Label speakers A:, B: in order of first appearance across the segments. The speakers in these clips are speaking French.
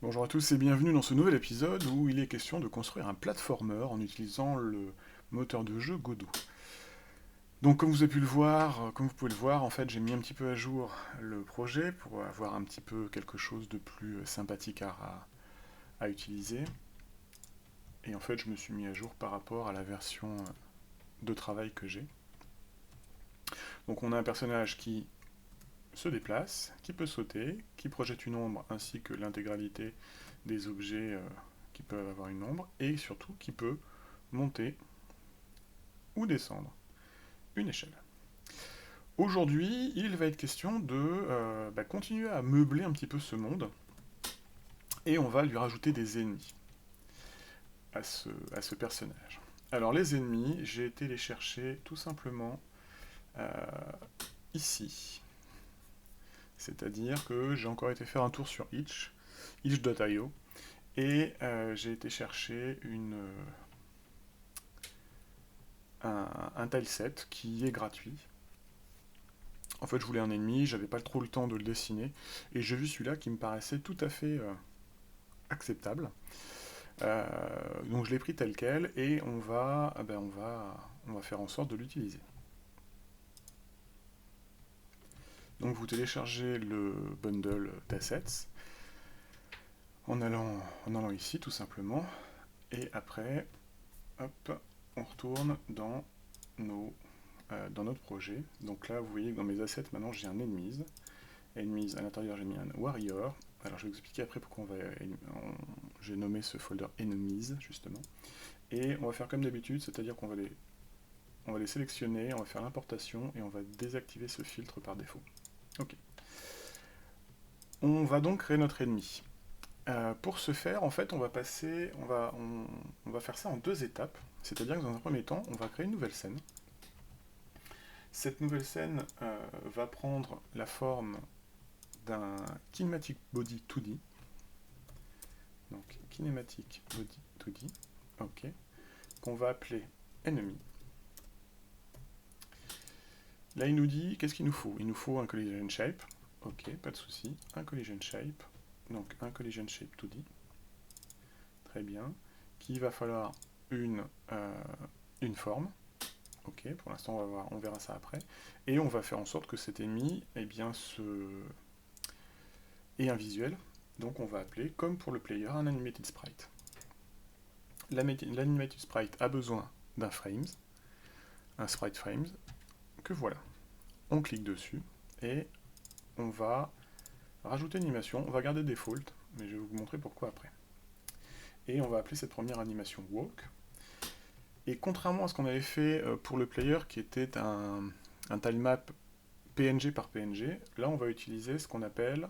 A: Bonjour à tous et bienvenue dans ce nouvel épisode où il est question de construire un platformer en utilisant le moteur de jeu Godot. Donc comme vous pouvez le voir, en fait j'ai mis un petit peu à jour le projet pour avoir un petit peu quelque chose de plus sympathique à utiliser. Et en fait je me suis mis à jour par rapport à la version de travail que j'ai. Donc on a un personnage qui se déplace, qui peut sauter, qui projette une ombre ainsi que l'intégralité des objets qui peuvent avoir une ombre, et surtout qui peut monter ou descendre une échelle. Aujourd'hui, il va être question de continuer à meubler un petit peu ce monde, et on va lui rajouter des ennemis à ce personnage. Alors les ennemis, j'ai été les chercher tout simplement euh, ici. C'est-à-dire que j'ai encore été faire un tour sur itch.io, et j'ai été chercher un tileset qui est gratuit. En fait, je voulais un ennemi, j'avais pas trop le temps de le dessiner, et j'ai vu celui-là qui me paraissait tout à fait acceptable. Euh, donc je l'ai pris tel quel, et on va faire en sorte de l'utiliser. Donc vous téléchargez le bundle d'assets en allant ici tout simplement, et après, hop, on retourne dans notre projet. Donc là, vous voyez que dans mes assets, maintenant j'ai un enemies. Enemies, à l'intérieur, j'ai mis un warrior. Alors je vais vous expliquer après pourquoi j'ai nommé ce folder enemies, justement. Et on va faire comme d'habitude, c'est-à-dire qu'on va les sélectionner, on va faire l'importation et on va désactiver ce filtre par défaut. Ok. On va donc créer notre ennemi. Pour ce faire, en fait, on va faire ça en deux étapes. C'est-à-dire que dans un premier temps, on va créer une nouvelle scène. Cette nouvelle scène va prendre la forme d'un kinematic body 2D. Donc kinematic body 2D, ok, qu'on va appeler enemy. Là, il nous dit qu'est-ce qu'il nous faut. Il nous faut un collision shape, ok, pas de souci, un collision shape, donc un collision shape 2D, très bien, qu'il va falloir une forme. Ok, pour l'instant on verra ça après. Et on va faire en sorte que cet ennemi ait un visuel. Donc on va appeler, comme pour le player, un animated sprite. L'animated sprite a besoin d'un frames, un sprite frames, que voilà. On clique dessus et on va rajouter une animation. On va garder default, mais je vais vous montrer pourquoi après. Et on va appeler cette première animation walk. Et contrairement à ce qu'on avait fait pour le player, qui était un tilemap PNG par PNG, là on va utiliser ce qu'on appelle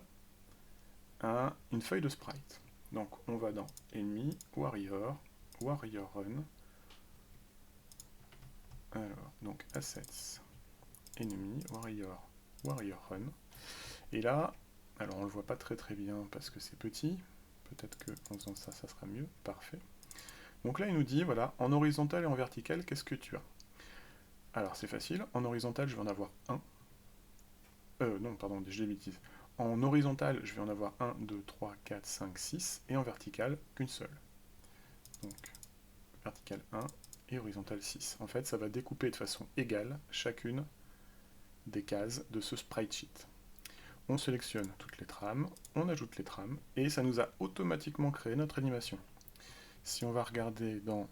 A: une feuille de sprite. Donc on va dans Enemy, Warrior, Warrior Run. Alors, donc Assets, Enemy, Warrior, Warrior Run. Et là, alors on le voit pas très très bien parce que c'est petit. Peut-être qu'en faisant ça, ça sera mieux. Parfait. Donc là, il nous dit, voilà, en horizontal et en vertical, qu'est-ce que tu as? Alors c'est facile. En horizontal, je vais en avoir un. Non, pardon, je bêtise. En horizontal, je vais en avoir 1, 2, 3, 4, 5, 6. Et en vertical, qu'une seule. Donc, vertical 1 et horizontal 6. En fait, ça va découper de façon égale chacune des cases de ce sprite sheet. On sélectionne toutes les trames, on ajoute les trames, et ça nous a automatiquement créé notre animation. Si on va regarder dans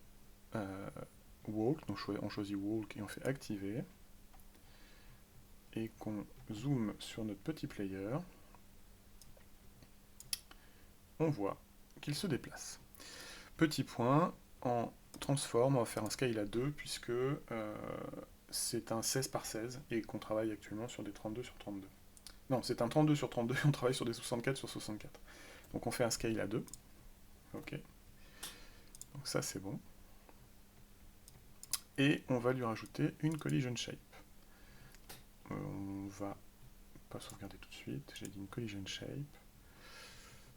A: Walk, donc on choisit Walk et on fait Activer, et qu'on zoome sur notre petit player, on voit qu'il se déplace. Petit point, en transform, on va faire un scale à 2, puisque c'est un 16 par 16, et qu'on travaille actuellement sur des 32 sur 32. Non, c'est un 32 sur 32, et on travaille sur des 64 sur 64. Donc on fait un scale à 2. Ok. Donc ça c'est bon. Et on va lui rajouter une collision shape. On va pas sauvegarder tout de suite, j'ai dit une collision shape.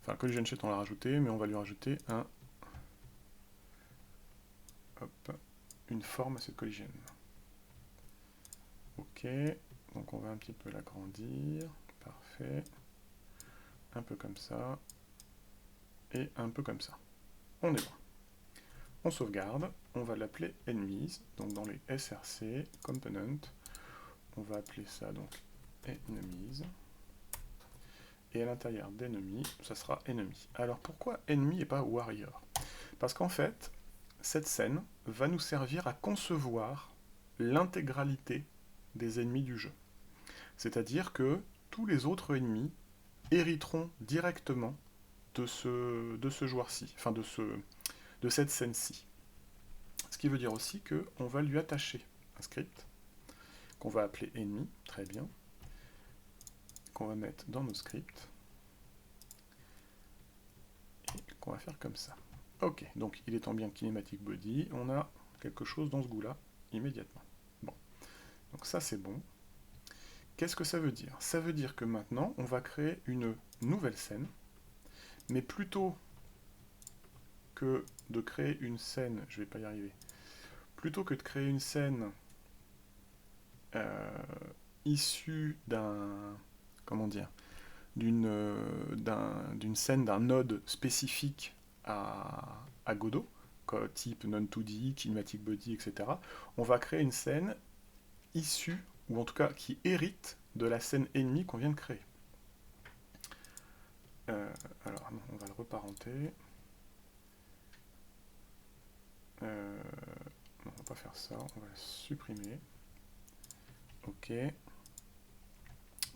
A: Enfin, collision shape on l'a rajouté, mais on va lui rajouter une forme à cette collision. Ok, donc on va un petit peu l'agrandir, parfait. Un peu comme ça. et un peu comme ça. On est bon. On sauvegarde, on va l'appeler enemies, donc dans les src, component, on va appeler ça donc enemies, et à l'intérieur d'enemy, ça sera enemy. Alors pourquoi enemy et pas warrior? Parce qu'en fait, cette scène va nous servir à concevoir l'intégralité des ennemis du jeu. C'est-à-dire que tous les autres ennemis hériteront directement de ce joueur-ci, enfin de cette scène-ci. Ce qui veut dire aussi qu'on va lui attacher un script qu'on va appeler ennemi, très bien, qu'on va mettre dans nos scripts, et qu'on va faire comme ça. Ok, donc il étant bien kinematic body, on a quelque chose dans ce goût-là, immédiatement. Bon, donc ça c'est bon. Qu'est-ce que ça veut dire? Ça veut dire que maintenant, on va créer une nouvelle scène, mais plutôt que de créer une scène, je vais pas y arriver, plutôt que de créer une scène issue d'un, comment dire, d'une scène, d'un node spécifique à Godot, type non2D, kinematic body, etc., on va créer une scène issue, ou en tout cas qui hérite de la scène ennemie qu'on vient de créer. Alors, non, on va le reparenter. Non, on va pas faire ça, on va le supprimer. Ok.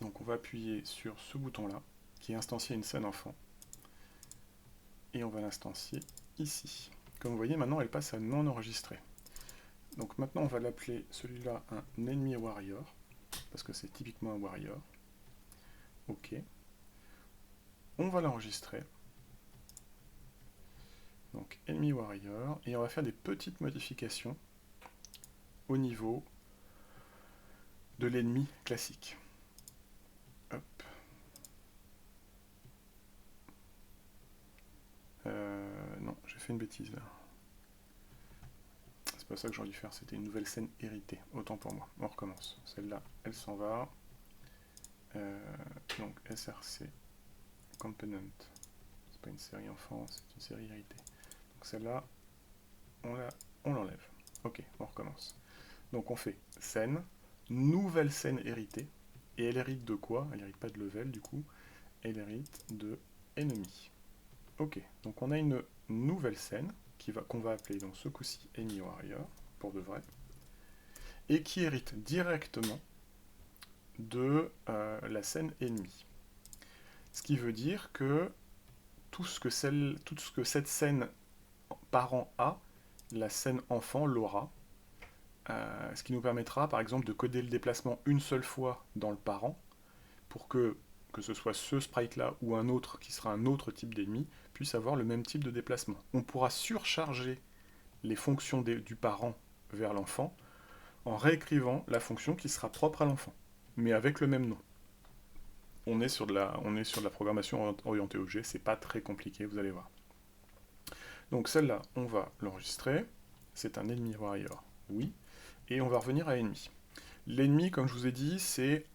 A: Donc on va appuyer sur ce bouton-là, qui instancier une scène enfant. Et on va l'instancier ici. Comme vous voyez, maintenant elle passe à non enregistré. Donc maintenant on va l'appeler celui-là un enemy warrior, parce que c'est typiquement un warrior. Ok. On va l'enregistrer. Donc enemy warrior, et on va faire des petites modifications au niveau de l'ennemi classique. Hop. Non, j'ai fait une bêtise là. C'est pas ça que j'aurais dû faire, c'était une nouvelle scène héritée. Autant pour moi. On recommence. Celle-là, elle s'en va. Donc src component. C'est pas une série enfant, c'est une série héritée. Donc celle-là, on l'enlève. Ok, on recommence. Donc on fait scène, nouvelle scène héritée. Et elle hérite de quoi? Elle hérite pas de level du coup. Elle hérite de ennemi. Ok, donc on a une nouvelle scène qu'on va appeler donc ce coup-ci Enemy Warrior, pour de vrai, et qui hérite directement de la scène ennemie. Ce qui veut dire que tout ce que cette scène parent a, la scène enfant l'aura, ce qui nous permettra par exemple de coder le déplacement une seule fois dans le parent, pour que ce soit ce sprite-là ou un autre qui sera un autre type d'ennemi, puisse avoir le même type de déplacement. On pourra surcharger les fonctions du parent vers l'enfant en réécrivant la fonction qui sera propre à l'enfant, mais avec le même nom. On est sur de la programmation orientée objet, c'est pas très compliqué, vous allez voir. Donc celle-là, on va l'enregistrer, c'est un enemy warrior, oui, et on va revenir à ennemi. L'ennemi, comme je vous ai dit, c'est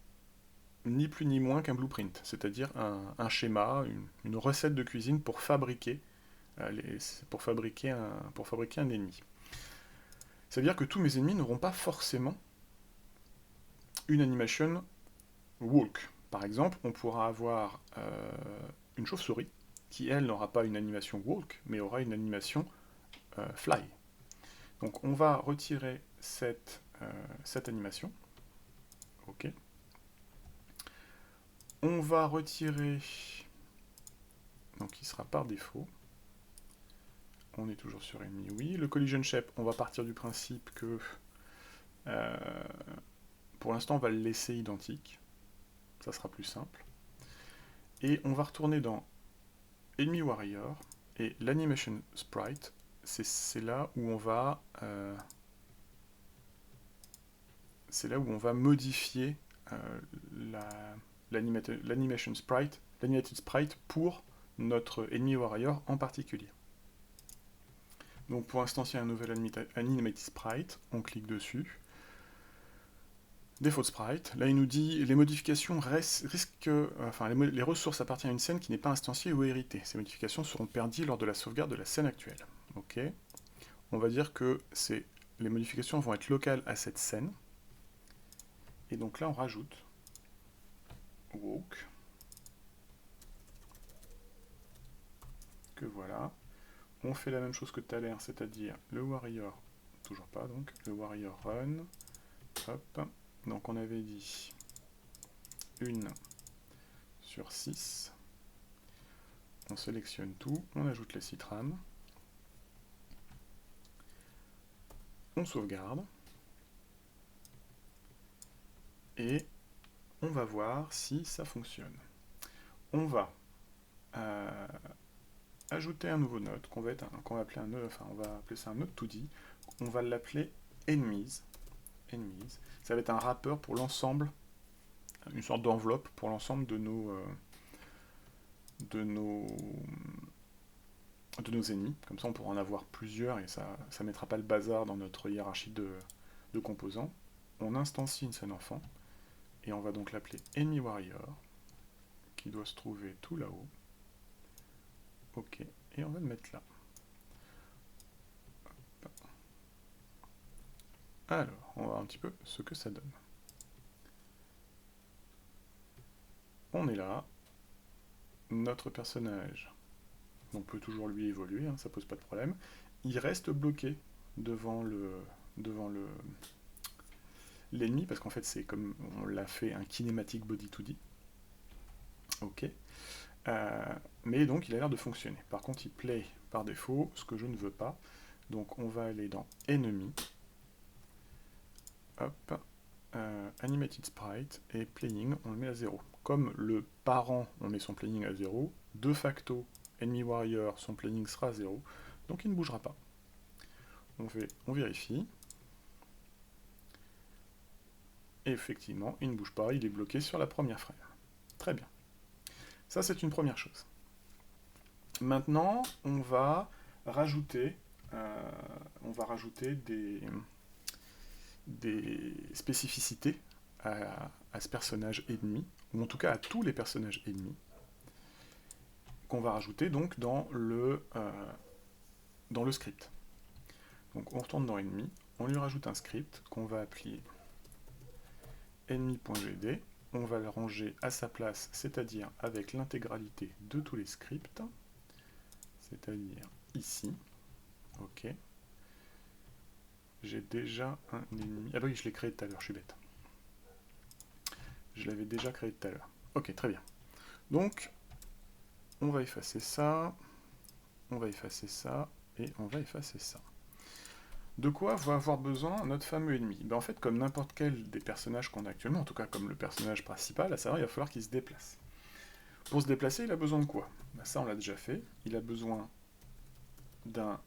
A: ni plus ni moins qu'un blueprint, c'est-à-dire un schéma, une recette de cuisine pour fabriquer, un ennemi. Ça veut dire que tous mes ennemis n'auront pas forcément une animation walk. Par exemple, on pourra avoir une chauve-souris qui, elle, n'aura pas une animation walk, mais aura une animation fly. Donc on va retirer cette animation. Ok. On va retirer, donc il sera par défaut. On est toujours sur ennemi, oui. Le collision shape, on va partir du principe que pour l'instant on va le laisser identique. Ça sera plus simple. Et on va retourner dans Enemy Warrior et l'Animation Sprite, c'est là où on va modifier l'Animation Sprite, l'Animated Sprite pour notre Enemy Warrior en particulier. Donc pour instancier un nouvel Animated Sprite, on clique dessus. Défaut de sprite. Là, il nous dit les modifications risquent, enfin, les ressources appartiennent à une scène qui n'est pas instanciée ou héritée. Ces modifications seront perdues lors de la sauvegarde de la scène actuelle. Ok. On va dire que les modifications vont être locales à cette scène. Et donc là, on rajoute walk. Que voilà. On fait la même chose que tout à l'heure, c'est-à-dire le warrior, toujours pas donc, le warrior run. Hop. Donc on avait dit 1 sur 6. On sélectionne tout, on ajoute les citrames. On sauvegarde. Et on va voir si ça fonctionne. On va ajouter un nouveau node qu'on va appeler on va appeler ça un node 2D. On va l'appeler enemies. Ça va être un wrapper pour l'ensemble, une sorte d'enveloppe pour l'ensemble de nos ennemis. Comme ça, on pourra en avoir plusieurs et ça ne mettra pas le bazar dans notre hiérarchie de composants. On instancie une scène enfant et on va donc l'appeler enemy warrior, qui doit se trouver tout là-haut. Ok, et on va le mettre là. Hop. Alors, on va voir un petit peu ce que ça donne. On est là. Notre personnage, on peut toujours lui évoluer, hein, ça pose pas de problème. Il reste bloqué devant l'ennemi, parce qu'en fait c'est comme on l'a fait un kinematic body 2D. Ok. Mais donc il a l'air de fonctionner. Par contre il play par défaut, ce que je ne veux pas. Donc on va aller dans Enemy. Hop. Animated Sprite et Playing, on le met à 0. Comme le parent, on met son playing à 0, de facto, Enemy Warrior, son playing sera à 0, donc il ne bougera pas. On vérifie. Et effectivement, il ne bouge pas, il est bloqué sur la première frame. Très bien. Ça, c'est une première chose. Maintenant, on va rajouter des spécificités à ce personnage ennemi, ou en tout cas à tous les personnages ennemis, qu'on va rajouter donc dans le script. Donc on retourne dans ennemi, on lui rajoute un script qu'on va appeler ennemi.gd, on va le ranger à sa place, c'est-à-dire avec l'intégralité de tous les scripts, c'est-à-dire ici. Ok. J'ai déjà un ennemi. Ah oui, je l'ai créé tout à l'heure, je suis bête. Je l'avais déjà créé tout à l'heure. Ok, très bien. Donc, on va effacer ça, on va effacer ça, et on va effacer ça. De quoi va avoir besoin notre fameux ennemi? Ben en fait, comme n'importe quel des personnages qu'on a actuellement, en tout cas comme le personnage principal, à savoir, il va falloir qu'il se déplace. Pour se déplacer, il a besoin de quoi? Ben ça, on l'a déjà fait. Il a besoin d'un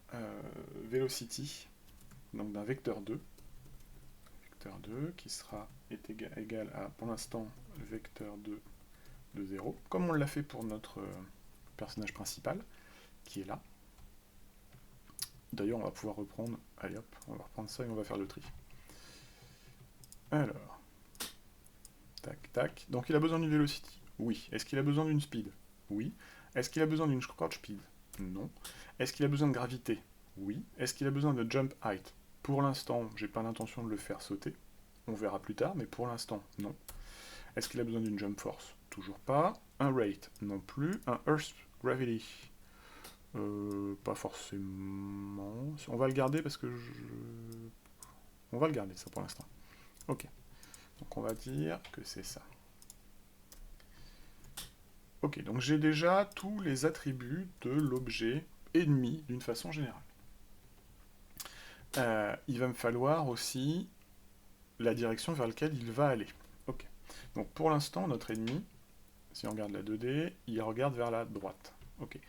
A: velocity, donc d'un vecteur 2. Vecteur 2 qui est égal à, pour l'instant, le vecteur 2 de 0, comme on l'a fait pour notre personnage principal, qui est là. D'ailleurs, on va pouvoir reprendre, allez hop, on va reprendre ça et on va faire le tri. Alors, tac, tac. Donc il a besoin d'une velocity? Oui. Est-ce qu'il a besoin d'une speed? Oui. Est-ce qu'il a besoin d'une crouch speed? Non. Est-ce qu'il a besoin de gravité? Oui. Est-ce qu'il a besoin de jump height? Pour l'instant, j'ai pas l'intention de le faire sauter. On verra plus tard, mais pour l'instant, non. Est-ce qu'il a besoin d'une jump force? Toujours pas. Un rate? Non plus. Un earth gravity? Pas forcément. On va le garder parce que on va le garder ça pour l'instant. Ok. Donc on va dire que c'est ça. Ok, donc j'ai déjà tous les attributs de l'objet ennemi d'une façon générale. Il va me falloir aussi la direction vers laquelle il va aller. Ok. Donc pour l'instant, notre ennemi, si on regarde la 2D, il regarde vers la droite. Ok.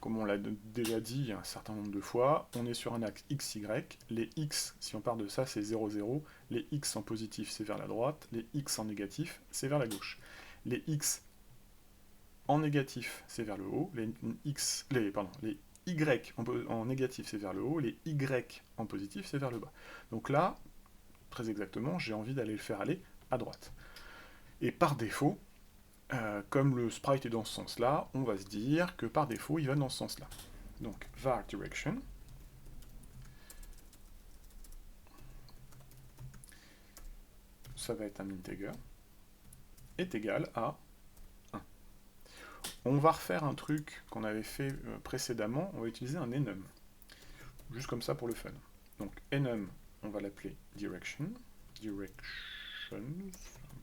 A: Comme on l'a déjà dit un certain nombre de fois, on est sur un axe XY. Les X, si on part de ça, c'est 0, 0. Les X en positif, c'est vers la droite. Les X en négatif, c'est vers la gauche. Les X en négatif, c'est vers le haut. Les Y en négatif, c'est vers le haut. Les Y en positif, c'est vers le bas. Donc là, très exactement, j'ai envie d'aller le faire aller à droite. Et par défaut, comme le sprite est dans ce sens-là, on va se dire que par défaut, il va dans ce sens-là. Donc, var direction, ça va être un integer, est égal à 1. On va refaire un truc qu'on avait fait précédemment, on va utiliser un enum. Juste comme ça pour le fun. Donc enum, on va l'appeler direction, directions,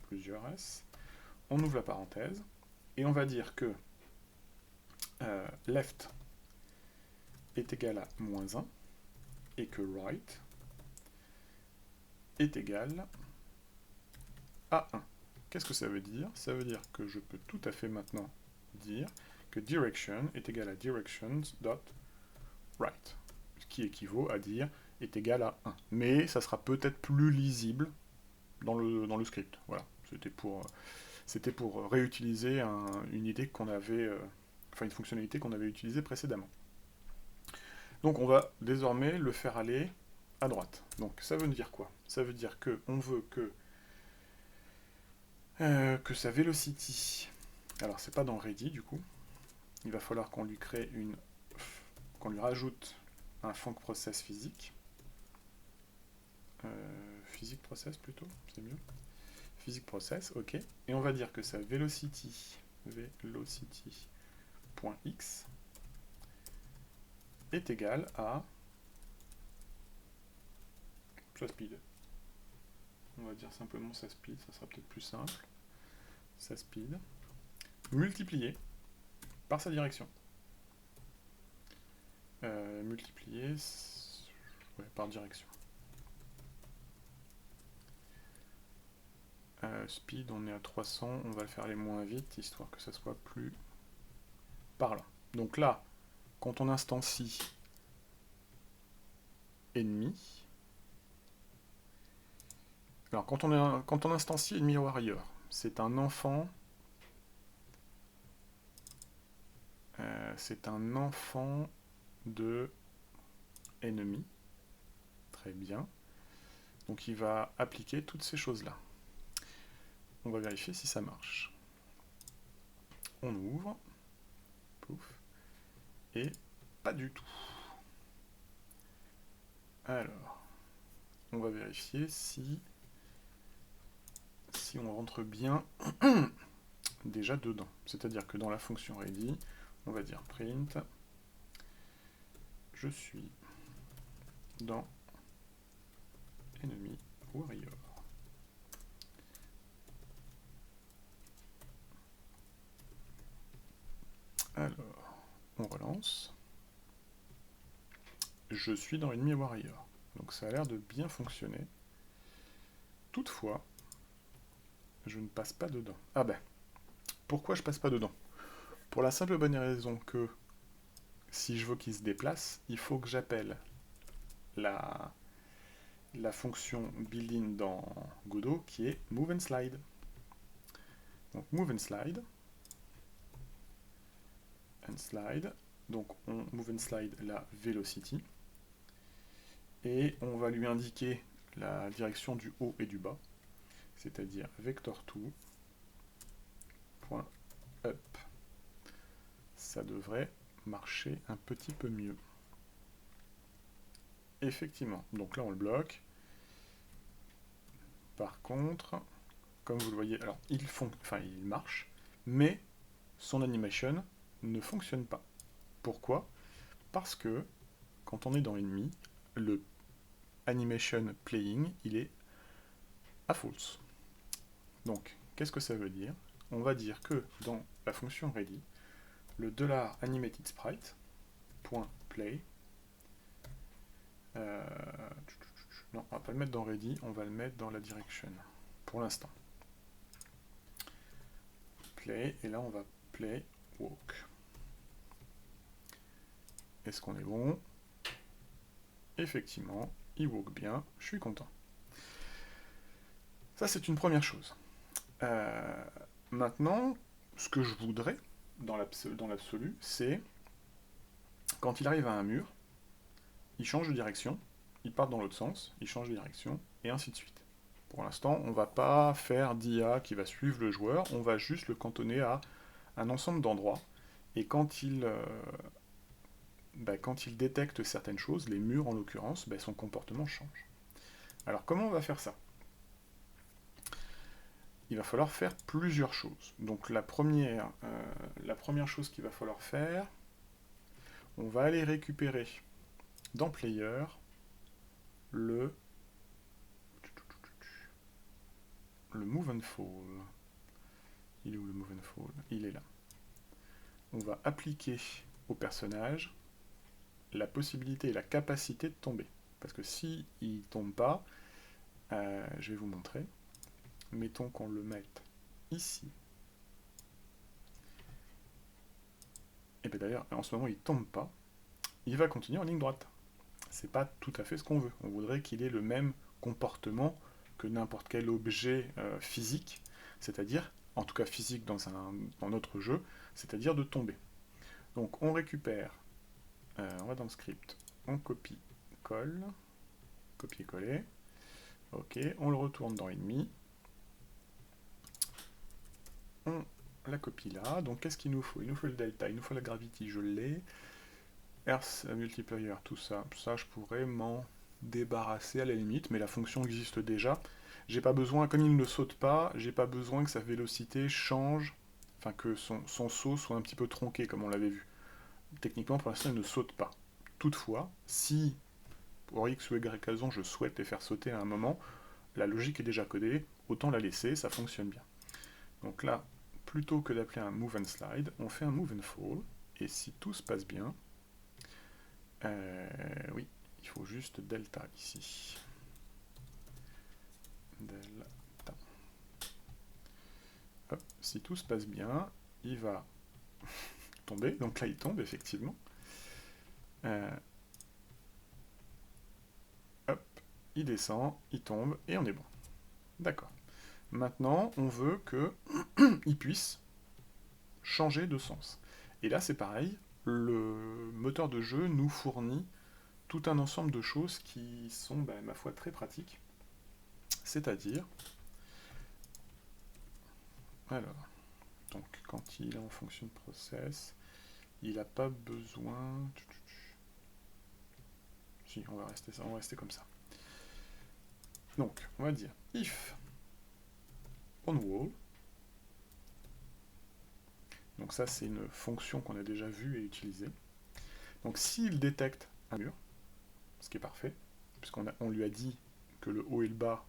A: plusieurs S. On ouvre la parenthèse, et on va dire que left est égal à -1, et que right est égal à 1. Qu'est-ce que ça veut dire? Ça veut dire que je peux tout à fait maintenant dire que direction est égal à directions.right, ce qui équivaut à dire est égal à 1. Mais ça sera peut-être plus lisible dans le script. Voilà, c'était pour réutiliser une idée qu'on avait, enfin une fonctionnalité qu'on avait utilisée précédemment. Donc on va désormais le faire aller à droite. Donc ça veut dire quoi? Ça veut dire qu'on veut que sa velocity, alors c'est pas dans ready du coup, il va falloir qu'on lui crée qu'on lui rajoute un func process physique, physique process plutôt, c'est mieux, physique process, ok, et on va dire que sa velocity .x est égal à sa speed. On va dire simplement sa speed, ça sera peut-être plus simple. Sa speed multiplié par sa direction. Multiplié par direction. Speed, on est à 300, on va le faire aller moins vite, histoire que ça soit plus par là. Donc là, quand on instancie ennemi, alors quand on instancie ennemi warrior, c'est un enfant de ennemi. Très bien. Donc il va appliquer toutes ces choses-là. On va vérifier si ça marche. On ouvre. Pouf. Et pas du tout. Alors, on va vérifier si on rentre bien déjà dedans. C'est-à-dire que dans la fonction ready, on va dire print, je suis dans enemy warrior. Alors, on relance. Je suis dans enemy warrior. Donc ça a l'air de bien fonctionner. Toutefois, je ne passe pas dedans. Ah ben, pourquoi je passe pas dedans? Pour la simple et bonne raison que si je veux qu'il se déplace, il faut que j'appelle la fonction built-in dans Godot qui est move and slide. Donc move and slide. Donc on move and slide la velocity. Et on va lui indiquer la direction du haut et du bas, c'est-à-dire vector2.up. Ça devrait marcher un petit peu mieux. Effectivement, donc là on le bloque. Par contre, comme vous le voyez, alors il marche, mais son animation ne fonctionne pas. Pourquoi? Parce que quand on est dans Enemy, le animation playing, il est à false. Donc, qu'est-ce que ça veut dire? On va dire que dans la fonction ready, le $animatedSprite.play, non, on va pas le mettre dans ready, on va le mettre dans la direction, pour l'instant. Play, et là on va play walk. Est-ce qu'on est bon? Effectivement, il walk bien, je suis content. Ça, c'est une première chose. Maintenant, ce que je voudrais, dans l'absolu, c'est, quand il arrive à un mur, il change de direction, il part dans l'autre sens, il change de direction, et ainsi de suite. Pour l'instant, on ne va pas faire d'IA qui va suivre le joueur, on va juste le cantonner à un ensemble d'endroits. Et quand il détecte certaines choses, les murs en l'occurrence, son comportement change. Alors comment on va faire ça? Il va falloir faire plusieurs choses. Donc la première chose qu'il va falloir faire, on va aller récupérer dans Player le Move and Fall. Il est où le Move and Fall? Il est là. On va appliquer au personnage la possibilité et la capacité de tomber. Parce que si il ne tombe pas, je vais vous montrer. Mettons qu'on le mette ici. Et bien d'ailleurs, en ce moment, il ne tombe pas. Il va continuer en ligne droite. C'est pas tout à fait ce qu'on veut. On voudrait qu'il ait le même comportement que n'importe quel objet physique, c'est-à-dire, en tout cas physique dans notre jeu, c'est-à-dire de tomber. Donc on récupère, on va dans le script, on copie, colle, copier-coller, ok, on le retourne dans ennemi, on la copie là, donc qu'est-ce qu'il nous faut? Il nous faut le delta, il nous faut la gravity, je l'ai, Earth multiplier, tout ça, je pourrais m'en débarrasser à la limite, mais la fonction existe déjà. J'ai pas besoin, comme il ne saute pas, j'ai pas besoin que sa vélocité change, enfin que son saut soit un petit peu tronqué, comme on l'avait vu. Techniquement, pour l'instant, il ne saute pas. Toutefois, si pour X ou Y raison, je souhaite les faire sauter à un moment, la logique est déjà codée, autant la laisser, ça fonctionne bien. Donc là, plutôt que d'appeler un move and slide, on fait un move and fall, et si tout se passe bien, oui, il faut juste delta ici. Delta. Hop, si tout se passe bien, il va tomber, donc là il tombe effectivement. Hop, il descend, il tombe, et on est bon. D'accord. Maintenant, on veut qu'il puisse changer de sens. Et là, c'est pareil, le moteur de jeu nous fournit tout un ensemble de choses qui sont, ma foi, très pratiques. C'est-à-dire, alors, donc quand il est en fonction de process, il n'a pas besoin... Si, on va rester comme ça. Donc, on va dire if on wall. Donc ça, c'est une fonction qu'on a déjà vue et utilisée. Donc s'il détecte un mur, ce qui est parfait, puisqu'on lui a dit que le haut et le bas,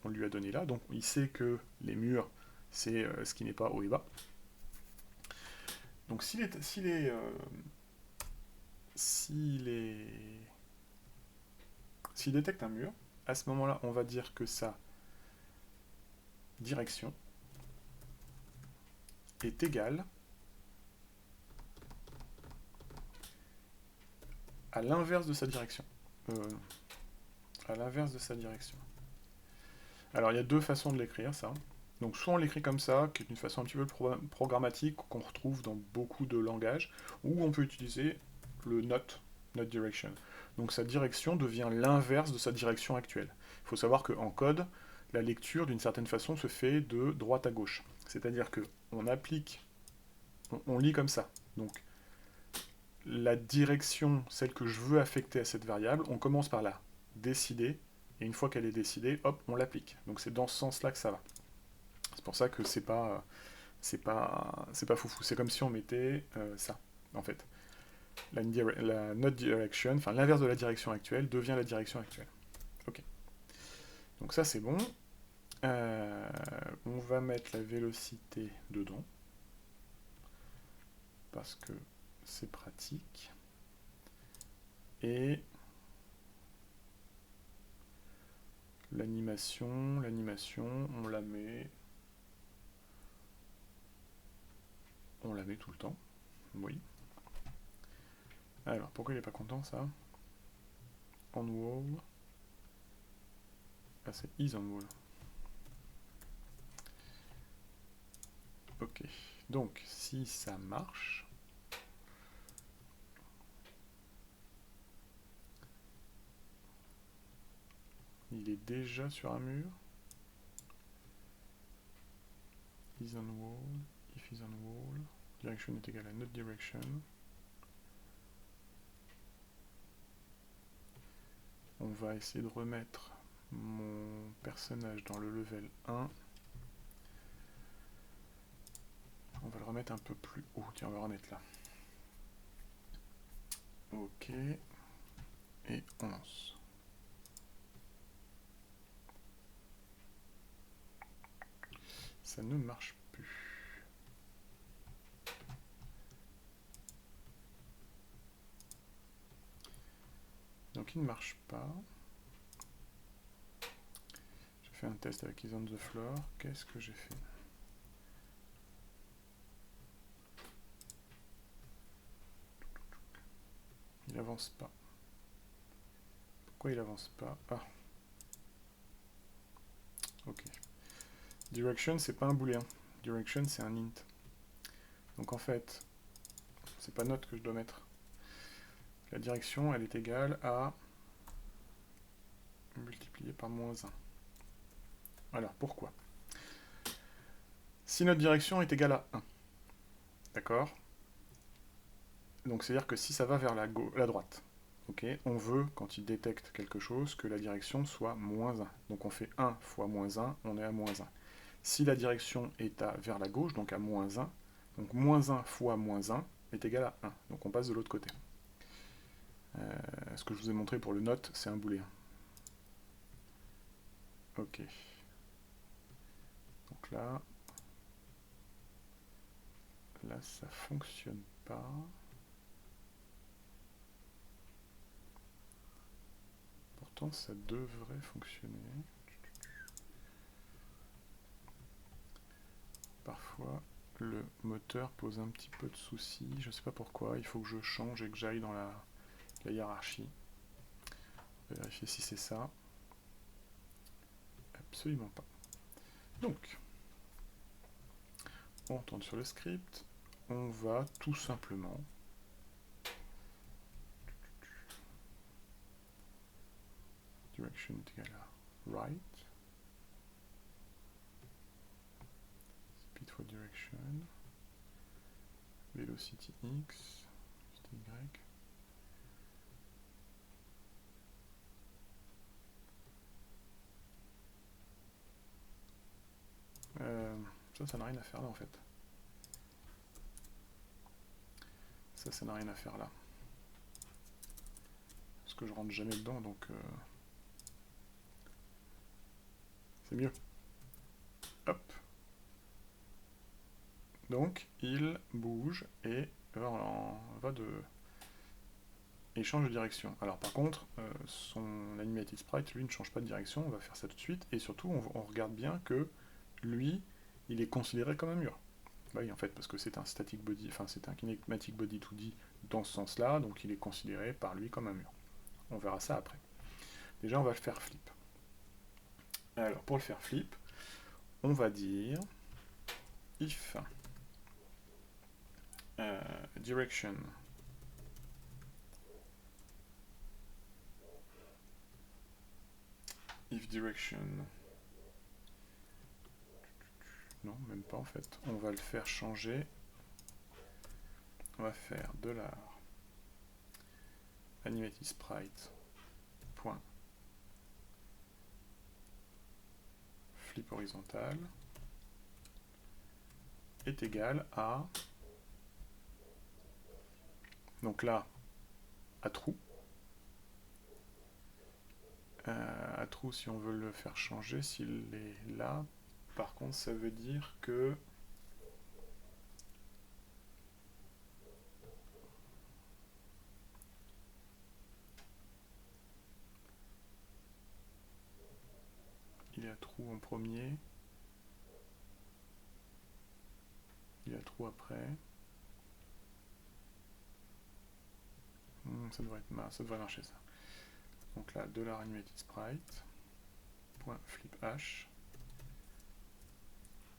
A: on lui a donné là, donc il sait que les murs, c'est ce qui n'est pas haut et bas. Donc s'il détecte un mur, à ce moment-là, on va dire que sa direction est égale à l'inverse de sa direction. Alors il y a deux façons de l'écrire, ça. Donc soit on l'écrit comme ça, qui est une façon un petit peu programmatique qu'on retrouve dans beaucoup de langages, ou on peut utiliser le not direction. Donc sa direction devient l'inverse de sa direction actuelle. Il faut savoir qu'en code, la lecture d'une certaine façon se fait de droite à gauche. C'est-à-dire qu'on applique, on lit comme ça. Donc la direction, celle que je veux affecter à cette variable, on commence par la décider, et une fois qu'elle est décidée, hop, on l'applique. Donc c'est dans ce sens-là que ça va. C'est pour ça que c'est pas foufou. C'est comme si on mettait ça, en fait. La not direction, enfin l'inverse de la direction actuelle, devient la direction actuelle. Ok. Donc ça c'est bon. On va mettre la vélocité dedans. Parce que c'est pratique. Et l'animation, on la met tout le temps. Oui. Alors, pourquoi il n'est pas content, ça? On wall. Ah, c'est is on wall. Ok. Donc, si ça marche... Il est déjà sur un mur. is on wall, if is on wall, direction est égal à not direction. On va essayer de remettre mon personnage dans le level 1. On va le remettre un peu plus haut. Tiens, on va le remettre là. Ok. Et on lance. Ça ne marche plus. Donc il ne marche pas. J'ai fait un test avec Is on the floor. Qu'est-ce que j'ai fait? Il avance pas. Pourquoi il avance pas? Ah. Ok. Direction, c'est pas un booléen. Direction, c'est un int. Donc en fait, c'est pas note que je dois mettre. La direction, elle est égale à multiplié par -1. Alors, pourquoi? Si notre direction est égale à 1, d'accord? Donc c'est-à-dire que si ça va vers la droite, ok, on veut, quand il détecte quelque chose, que la direction soit -1. Donc on fait 1 fois -1, on est à -1. Si la direction est vers la gauche, donc à -1, donc -1 fois -1 est égal à 1. Donc on passe de l'autre côté. Ce que je vous ai montré pour le note, c'est un booléen. Ok. Donc là, ça fonctionne pas. Pourtant, ça devrait fonctionner. Parfois, le moteur pose un petit peu de soucis. Je ne sais pas pourquoi. Il faut que je change et que j'aille dans la hiérarchie. On va vérifier si c'est ça. Absolument pas. Donc, on retourne sur le script. On va tout simplement direction est égal à right. Speed for direction. Velocity x. Y. Ça n'a rien à faire là en fait. Ça n'a rien à faire là. Parce que je rentre jamais dedans, donc c'est mieux. Hop. Donc il bouge et va de... et change de direction. Alors par contre, son animated sprite, lui, ne change pas de direction, on va faire ça tout de suite, et surtout on regarde bien que lui, il est considéré comme un mur. Bah oui, en fait, parce que c'est un static body, enfin c'est un kinematic body 2D dans ce sens-là, donc il est considéré par lui comme un mur. On verra ça après. Déjà, on va le faire flip. Alors, pour le faire flip, on va dire if direction non, même pas en fait. On va le faire changer. On va faire $animated sprite point flip horizontal est égal à, donc là, à true. À true, si on veut le faire changer, s'il est là, par contre, ça veut dire que il est à true en premier, il est à true après. Ça devrait marcher ça. Donc là, $animated sprite point flip hash.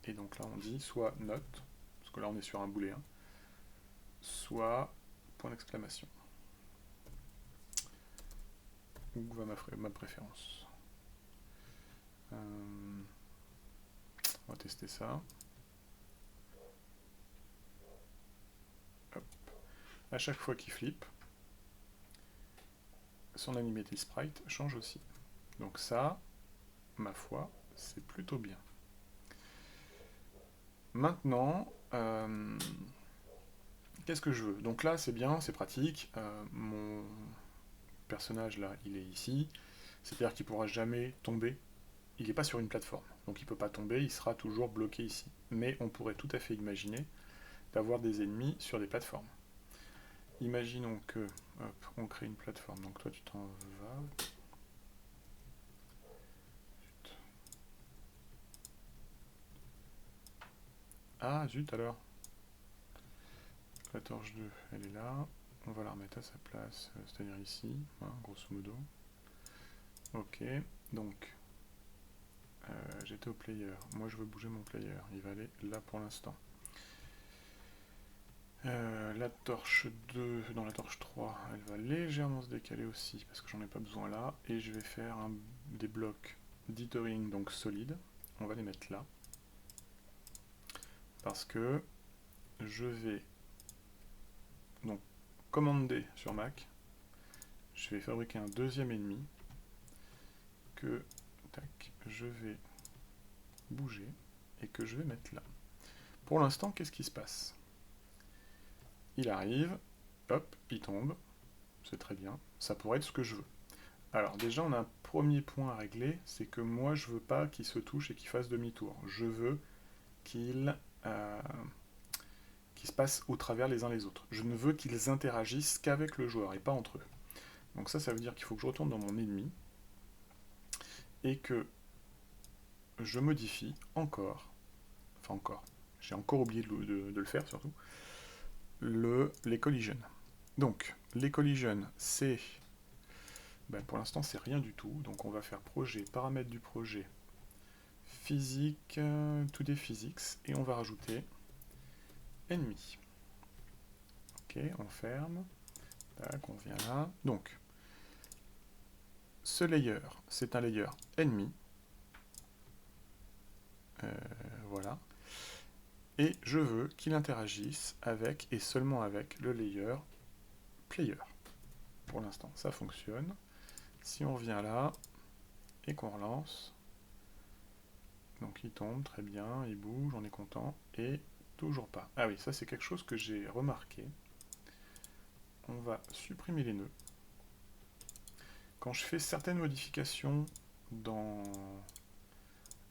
A: Et donc là, on dit soit note, parce que là, on est sur un booléen, soit point d'exclamation. Où va ma préférence? On va tester ça. à chaque fois qu'il flippe, son animated sprite change aussi. Donc ça, ma foi, c'est plutôt bien. Maintenant, qu'est-ce que je veux? Donc là, c'est bien, c'est pratique. Mon personnage, là, il est ici. C'est-à-dire qu'il ne pourra jamais tomber. Il n'est pas sur une plateforme. Donc il ne peut pas tomber, il sera toujours bloqué ici. Mais on pourrait tout à fait imaginer d'avoir des ennemis sur des plateformes. Imaginons que, hop, on crée une plateforme. Donc toi, tu t'en vas. Ah, zut alors. La torche 2, elle est là. On va la remettre à sa place, c'est-à-dire ici, hein, grosso modo. Ok, donc, j'étais au player. Moi, je veux bouger mon player. Il va aller là pour l'instant. La torche 2, dans la torche 3, elle va légèrement se décaler aussi, parce que j'en ai pas besoin là. Et je vais faire des blocs dithering, donc solides. On va les mettre là. Parce que je vais, donc, commande D sur Mac. Je vais fabriquer un deuxième ennemi que tac, je vais bouger et que je vais mettre là. Pour l'instant, qu'est-ce qui se passe? Il arrive, hop, il tombe, c'est très bien, ça pourrait être ce que je veux. Alors déjà, on a un premier point à régler, c'est que moi, je veux pas qu'il se touche et qu'il fasse demi-tour. Je veux qu'il se passe au travers les uns les autres. Je ne veux qu'ils interagissent qu'avec le joueur et pas entre eux. Donc ça veut dire qu'il faut que je retourne dans mon ennemi et que je modifie encore, j'ai encore oublié de le faire surtout, les collisions. Donc, les collisions, c'est, pour l'instant, c'est rien du tout. Donc, on va faire projet, paramètres du projet, physique, 2D physics, et on va rajouter ennemi. Ok, on ferme. Tac, on vient là. Donc, ce layer, c'est un layer ennemi. Voilà. Et je veux qu'il interagisse avec et seulement avec le layer player. Pour l'instant, ça fonctionne. Si on vient là et qu'on relance, donc il tombe, très bien, il bouge, on est content, et toujours pas. Ah oui, ça c'est quelque chose que j'ai remarqué. On va supprimer les nœuds. Quand je fais certaines modifications dans...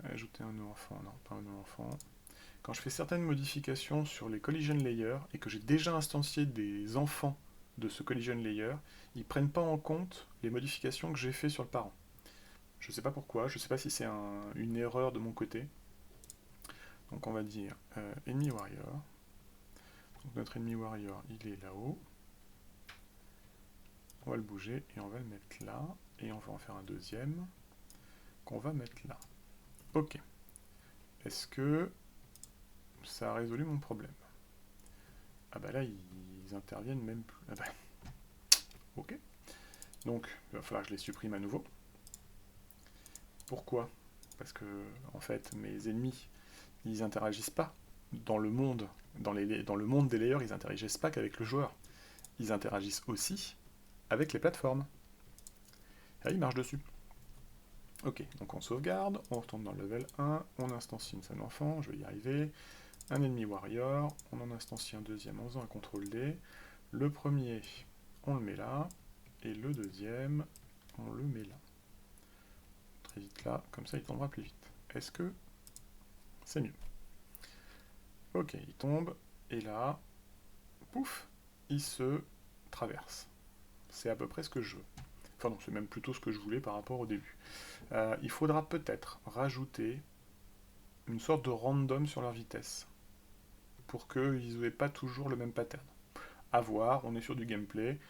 A: Ajouter un nœud enfant, non, pas un nœud enfant. Quand je fais certaines modifications sur les collision layers et que j'ai déjà instancié des enfants de ce collision layer, ils ne prennent pas en compte les modifications que j'ai fait sur le parent. Je ne sais pas pourquoi, je ne sais pas si c'est une erreur de mon côté. Donc on va dire enemy warrior. Donc notre enemy warrior, il est là-haut. On va le bouger et on va le mettre là. Et on va en faire un deuxième qu'on va mettre là. Ok. Est-ce que ça a résolu mon problème? Ah bah là, ils interviennent même plus. Ah bah. Ok. Donc, il va falloir que je les supprime à nouveau. Pourquoi? Parce que, en fait, mes ennemis, ils interagissent pas dans le monde. Dans le monde des layers, ils interagissent pas qu'avec le joueur. Ils interagissent aussi avec les plateformes. Et là, ils marchent dessus. Ok, donc on sauvegarde, on retourne dans le level 1, on instancie une scène enfant, je vais y arriver. Un ennemi warrior, on en instancie un deuxième en faisant un CTRL D. Le premier, on le met là, et le deuxième, on le met là. Très vite là, comme ça il tombera plus vite. Est-ce que c'est mieux? Ok, il tombe, et là, pouf, il se traverse. C'est à peu près ce que je veux. Enfin non, c'est même plutôt ce que je voulais par rapport au début. Il faudra peut-être rajouter une sorte de random sur leur vitesse, pour qu'ils n'aient pas toujours le même pattern. À voir, on est sur du gameplay.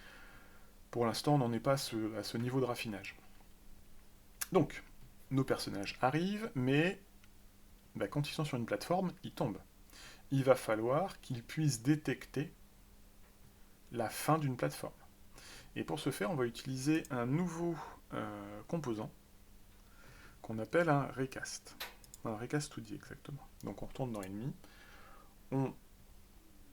A: Pour l'instant, on n'en est pas à ce niveau de raffinage. Donc, nos personnages arrivent, mais quand ils sont sur une plateforme, ils tombent. Il va falloir qu'ils puissent détecter la fin d'une plateforme. Et pour ce faire, on va utiliser un nouveau composant qu'on appelle un recast. Un recast 2D exactement. Donc on retourne dans Enemy, on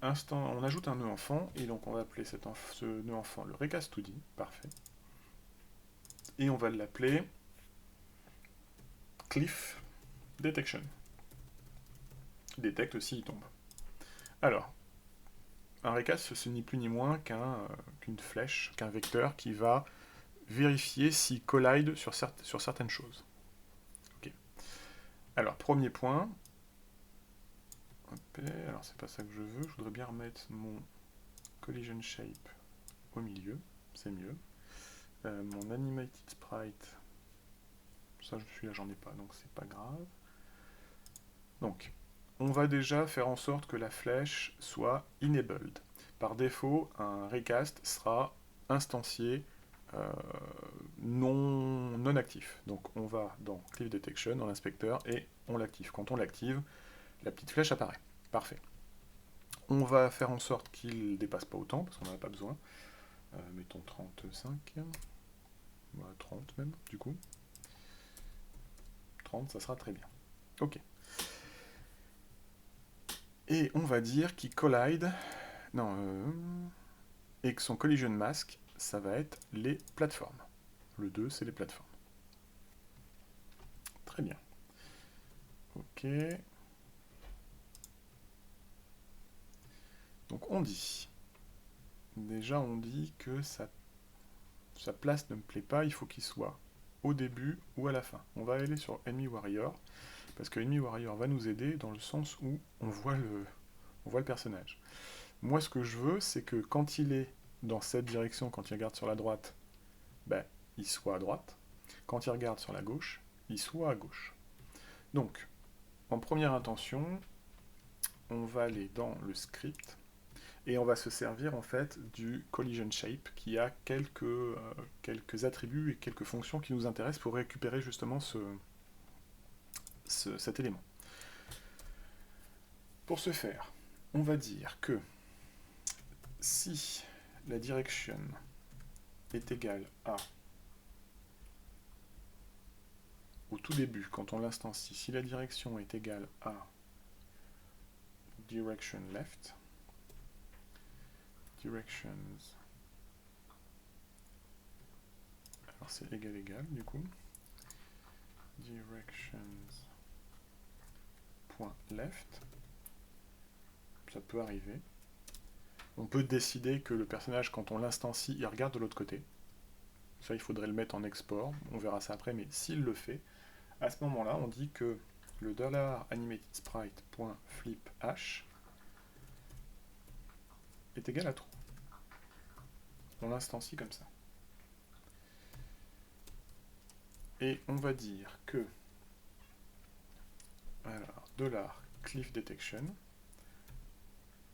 A: on ajoute un nœud enfant, et donc on va appeler ce nœud enfant le recast2d, parfait. Et on va l'appeler cliff detection. Qui détecte s'il tombe. Alors, un recast, ce n'est plus ni moins qu'une flèche, qu'un vecteur qui va vérifier s'il collide sur certaines choses. Ok. Alors, premier point. Alors, c'est pas ça que je veux. Je voudrais bien remettre mon collision shape au milieu. C'est mieux. Mon animated sprite. Ça, celui-là, j'en ai pas, donc c'est pas grave. Donc, on va déjà faire en sorte que la flèche soit enabled. Par défaut, un recast sera instancié non actif. Donc on va dans Cliff Detection, dans l'inspecteur, et on l'active. Quand on l'active, la petite flèche apparaît. Parfait. On va faire en sorte qu'il ne dépasse pas autant, parce qu'on n'en a pas besoin. Mettons 35. 30 même, du coup. 30, ça sera très bien. Ok. Et on va dire qu'il collide... Non, et que son collision mask, ça va être les plateformes. Le 2, c'est les plateformes. Très bien. Ok. Donc on dit. Déjà on dit que sa place ne me plaît pas, il faut qu'il soit au début ou à la fin. On va aller sur Enemy Warrior, parce que Enemy Warrior va nous aider dans le sens où on voit le personnage. Moi ce que je veux, c'est que quand il est dans cette direction, quand il regarde sur la droite, ben, il soit à droite. Quand il regarde sur la gauche, il soit à gauche. Donc, en première intention, on va aller dans le script et on va se servir en fait du collision shape qui a quelques attributs et quelques fonctions qui nous intéressent pour récupérer justement cet élément. Pour ce faire, on va dire que si la direction est égale à, au tout début, quand on l'instancie, si la direction est égale à direction left, directions, alors c'est égal du coup, directions.left, ça peut arriver. On peut décider que le personnage, quand on l'instancie, il regarde de l'autre côté. Ça, il faudrait le mettre en export, on verra ça après, mais s'il le fait, à ce moment-là, on dit que le $animatedSprite.flipH est égal à true. On l'instancie comme ça. Et on va dire que alors, $cliffDetection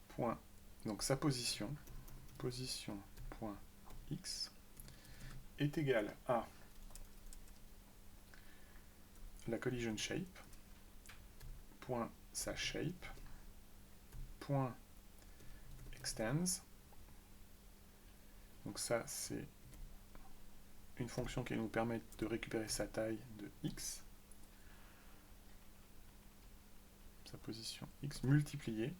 A: point, donc sa position.x est égal à la collision shape point sa shape point extends. Donc ça c'est une fonction qui nous permet de récupérer sa taille de x, sa position x multipliée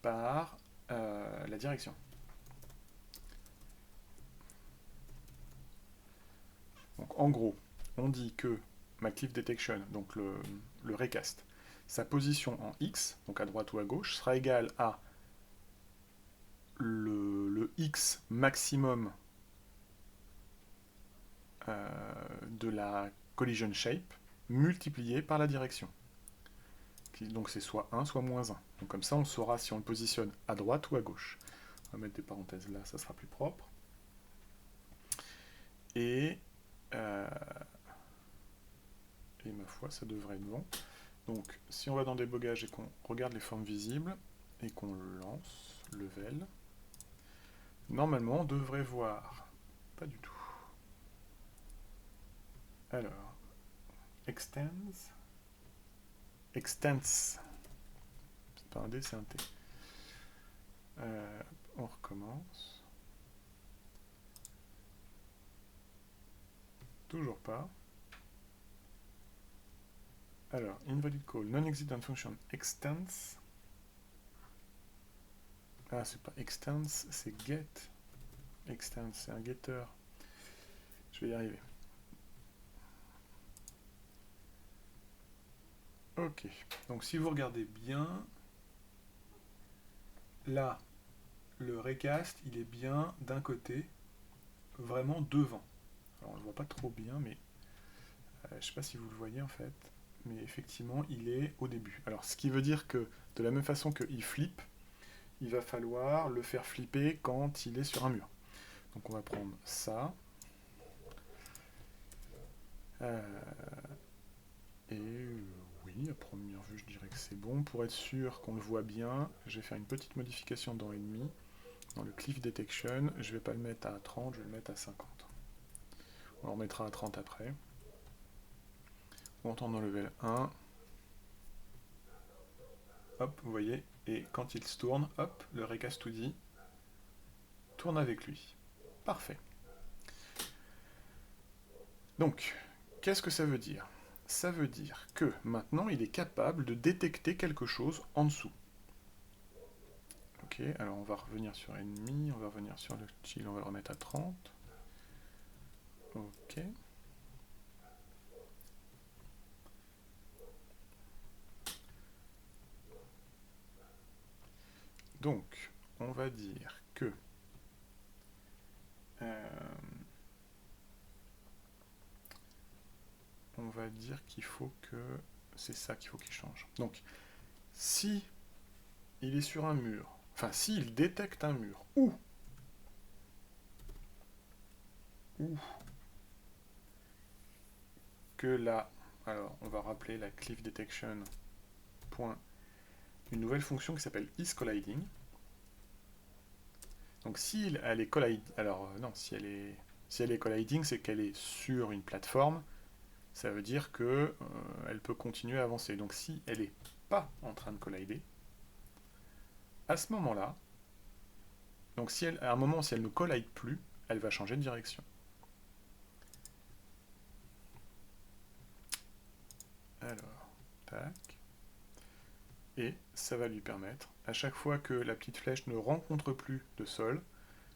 A: par la direction. Donc en gros, on dit que ma cliff detection, donc le recast, sa position en x, donc à droite ou à gauche, sera égale à le x maximum de la collision shape multiplié par la direction. Donc c'est soit 1, soit moins 1. Donc comme ça, on saura si on le positionne à droite ou à gauche. On va mettre des parenthèses là, ça sera plus propre. Et ma foi, ça devrait être bon. Donc si on va dans débogage et qu'on regarde les formes visibles, et qu'on lance, level, normalement on devrait voir, pas du tout. Alors, extends, c'est pas un D, c'est un T. On recommence. Toujours pas. Alors, invalid call, non-existent function extends. Ah, c'est pas extends, c'est get. Extends, c'est un getter. Je vais y arriver. Ok, donc si vous regardez bien, là, le recast, il est bien d'un côté, vraiment devant. Alors on le voit pas trop bien, mais je sais pas si vous le voyez en fait, mais effectivement, il est au début. Alors ce qui veut dire que de la même façon qu'il flippe, il va falloir le faire flipper quand il est sur un mur. Donc on va prendre ça. Euh, et oui, à première vue, je dirais que c'est bon. Pour être sûr qu'on le voit bien, je vais faire une petite modification dans Enemy. Dans le Cliff Detection, je vais pas le mettre à 30, je vais le mettre à 50. On le remettra à 30 après. On entend dans level 1. Hop, vous voyez. Et quand il se tourne, hop, le Recast 2D tourne avec lui. Parfait. Donc, qu'est-ce que ça veut dire? Ça veut dire que maintenant, il est capable de détecter quelque chose en dessous. Ok, alors on va revenir sur Enemy, on va revenir sur le chill, on va le remettre à 30. Ok. Donc, on va dire que on va dire qu'il faut que c'est ça qu'il faut qu'il change. Donc, si il est sur un mur, enfin, s'il détecte un mur, ou que là, alors on va rappeler la cliff detection point, une nouvelle fonction qui s'appelle isColliding. Donc si elle est colliding, alors non, si elle est colliding, c'est qu'elle est sur une plateforme, ça veut dire que elle peut continuer à avancer. Donc si elle n'est pas en train de collider, à ce moment-là, donc si elle, à un moment, si elle ne collide plus, elle va changer de direction. Alors, tac. Et ça va lui permettre, à chaque fois que la petite flèche ne rencontre plus de sol,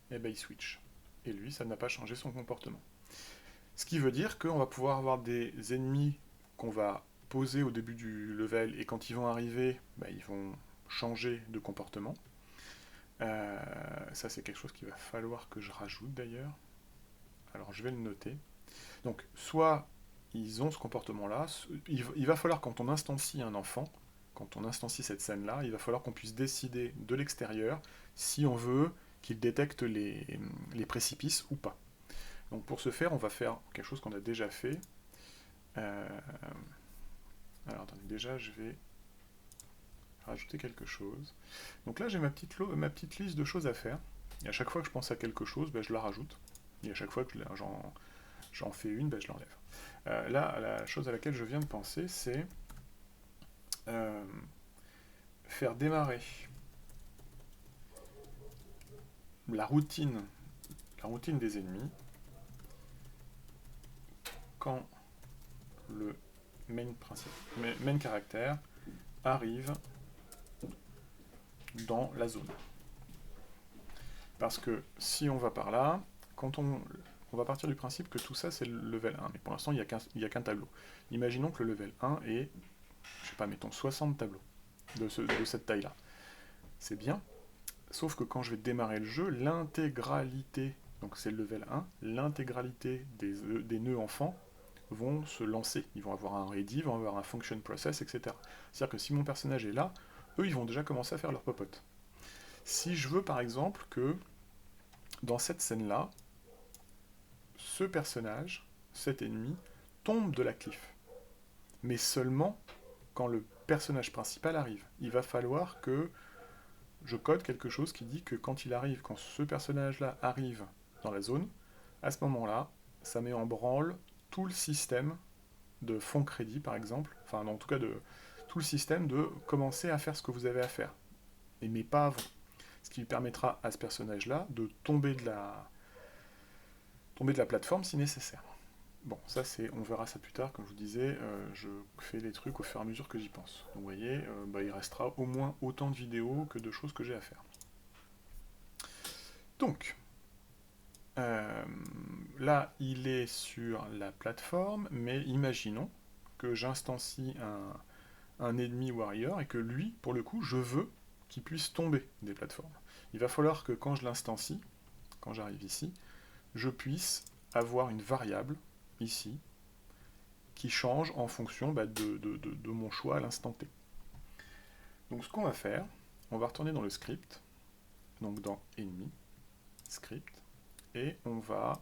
A: eh ben, il switch. Et lui, ça n'a pas changé son comportement. Ce qui veut dire qu'on va pouvoir avoir des ennemis qu'on va poser au début du level, et quand ils vont arriver, bah, ils vont changer de comportement. Ça, c'est quelque chose qu'il va falloir que je rajoute d'ailleurs. Alors, je vais le noter. Donc, soit ils ont ce comportement-là, il va falloir, quand on instancie un enfant, quand on instancie cette scène-là, il va falloir qu'on puisse décider de l'extérieur si on veut qu'il détecte les précipices ou pas. Donc pour ce faire, on va faire quelque chose qu'on a déjà fait. Alors attendez, déjà je vais rajouter quelque chose. Donc là j'ai ma petite liste de choses à faire. Et à chaque fois que je pense à quelque chose, ben, je la rajoute. Et à chaque fois que j'en fais une, ben, je l'enlève. Là, la chose à laquelle je viens de penser, c'est faire démarrer la routine des ennemis quand le main caractère arrive dans la zone. Parce que si on va par là, quand on va partir du principe que tout ça c'est le level 1, mais pour l'instant il n'y a qu'un tableau. Imaginons que le level 1 est, je sais pas, mettons 60 tableaux de cette taille-là. C'est bien, sauf que quand je vais démarrer le jeu, l'intégralité, donc c'est le level 1, l'intégralité des nœuds enfants vont se lancer. Ils vont avoir un ready, ils vont avoir un function process, etc. C'est-à-dire que si mon personnage est là, eux ils vont déjà commencer à faire leur popote. Si je veux par exemple que dans cette scène-là, ce personnage, cet ennemi, tombe de la cliff. Mais seulement quand le personnage principal arrive. Il va falloir que je code quelque chose qui dit que quand il arrive, quand ce personnage-là arrive dans la zone, à ce moment-là, ça met en branle tout le système de fonds crédit, par exemple, enfin en tout cas de tout le système de commencer à faire ce que vous avez à faire. Mais pas avant. Ce qui permettra à ce personnage-là de tomber de la plateforme si nécessaire. Bon, ça c'est, on verra ça plus tard, comme je vous disais, je fais les trucs au fur et à mesure que j'y pense. Donc vous voyez, il restera au moins autant de vidéos que de choses que j'ai à faire. Donc, là, il est sur la plateforme, mais imaginons que j'instancie un ennemi warrior et que lui, pour le coup, je veux qu'il puisse tomber des plateformes. Il va falloir que quand je l'instancie, quand j'arrive ici, je puisse avoir une variable, ici, qui change en fonction de mon choix à l'instant T. Donc ce qu'on va faire, on va retourner dans le script, donc dans ennemi, script, et on va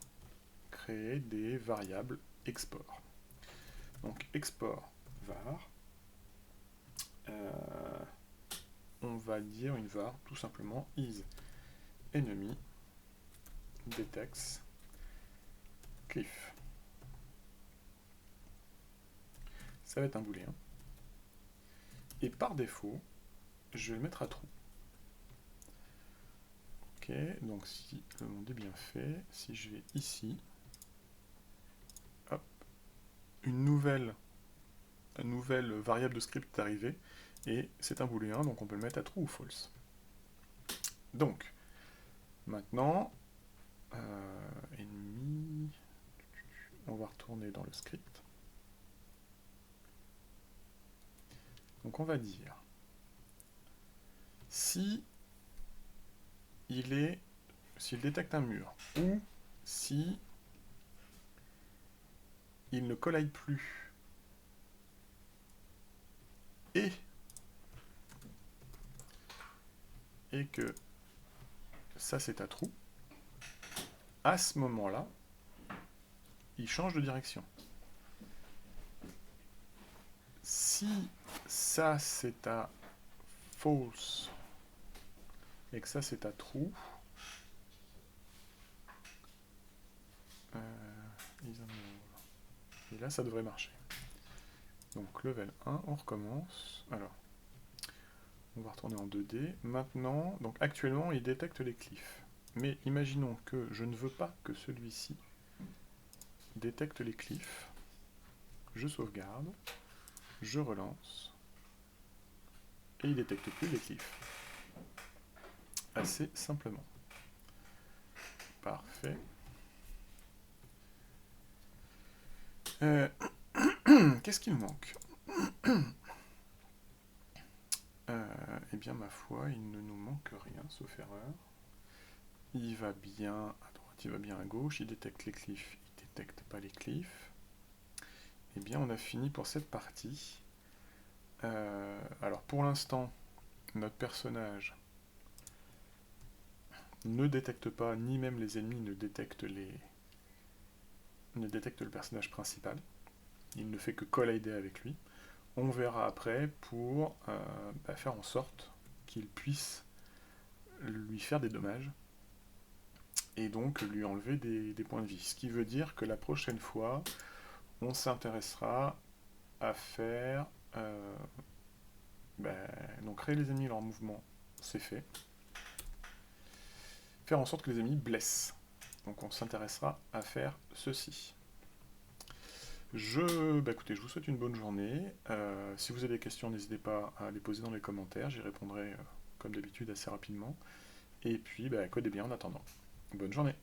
A: créer des variables export. Donc export var, on va dire une var tout simplement is enemy detects cliff. Ça va être un booléen. Et par défaut, je vais le mettre à true. Ok, donc si le monde est bien fait, si je vais ici, hop, une nouvelle variable de script est arrivée, et c'est un booléen, donc on peut le mettre à true ou false. Donc, maintenant, ennemi, on va retourner dans le script. Donc on va dire, s'il détecte un mur, ou si il ne collide plus, et que ça c'est à true, à ce moment-là, il change de direction. Si ça c'est à false et que ça c'est à true, et là ça devrait marcher. Donc level 1, on recommence. Alors, on va retourner en 2D. Maintenant, donc actuellement il détecte les cliffs. Mais imaginons que je ne veux pas que celui-ci détecte les cliffs. Je sauvegarde, je relance, et il ne détecte plus les cliffs. Assez simplement. Parfait. Qu'est-ce qu'il manque? Eh bien, ma foi, il ne nous manque rien, sauf erreur. Il va bien à droite, il va bien à gauche, il détecte les cliffs, il ne détecte pas les cliffs. Eh bien, on a fini pour cette partie. Alors, pour l'instant, notre personnage ne détecte pas, ni même les ennemis ne détectent le personnage principal. Il ne fait que collider avec lui. On verra après pour faire en sorte qu'il puisse lui faire des dommages et donc lui enlever des points de vie. Ce qui veut dire que la prochaine fois, on s'intéressera à faire... donc créer les ennemis et leur mouvement, c'est fait. Faire en sorte que les ennemis blessent. Donc on s'intéressera à faire ceci. Écoutez, je vous souhaite une bonne journée. Si vous avez des questions, n'hésitez pas à les poser dans les commentaires. J'y répondrai comme d'habitude assez rapidement. Et puis, codez bien en attendant. Bonne journée.